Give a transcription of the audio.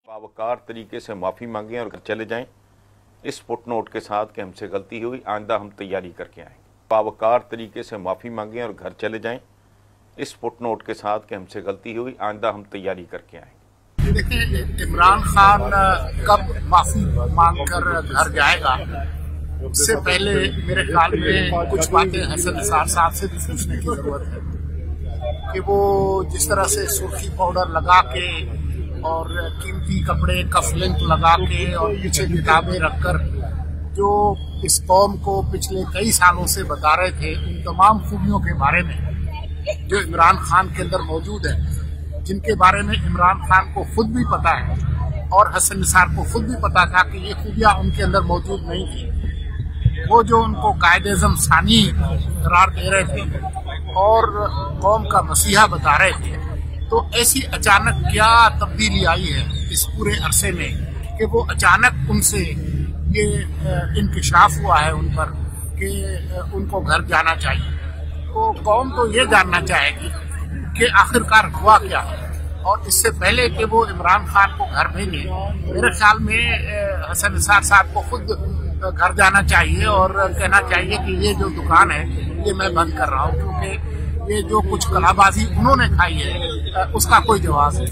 बावकार तरीके से माफ़ी मांगें और घर चले जाएं, इस फुटनोट के साथ कि हमसे गलती हुई, आइंदा हम तैयारी करके आएंगे। बावकार तरीके से माफ़ी मांगें और घर चले जाएं, इस फुटनोट के साथ कि हमसे गलती हुई, आइंदा हम तैयारी करके आएंगे। देखिए, इमरान खान कब माफी मांगकर घर जाएगा, इससे पहले मेरे ख्याल में कुछ बातें हसन निसार साहब से भी पूछने की जरूरत है कि वो जिस तरह से सुर्खी पाउडर लगा के और कीमती कपड़े कफ लिंक लगा के और पीछे किताबें रखकर जो इस कौम को पिछले कई सालों से बता रहे थे, उन तमाम खूबियों के बारे में जो इमरान खान के अंदर मौजूद है, जिनके बारे में इमरान खान को खुद भी पता है और हसन निसार को खुद भी पता था कि ये खूबियां उनके अंदर मौजूद नहीं थी। वो जो उनको कायदे-ए-आज़म सानी करार दे रहे थे और कौम का मसीहा बता रहे थे, तो ऐसी अचानक क्या तब्दीली आई है इस पूरे अरसे में कि वो अचानक उनसे ये इंकिशाफ हुआ है उन पर कि उनको घर जाना चाहिए। तो कौम तो ये जानना चाहेगी कि आखिरकार हुआ क्या है, और इससे पहले कि वो इमरान खान को घर भेजे, मेरे ख्याल में हसन निसार साहब को खुद घर जाना चाहिए और कहना चाहिए कि ये जो दुकान है ये मैं बंद कर रहा हूँ, क्योंकि ये जो कुछ कलाबाजी उन्होंने खाई है उसका कोई जवाब नहीं।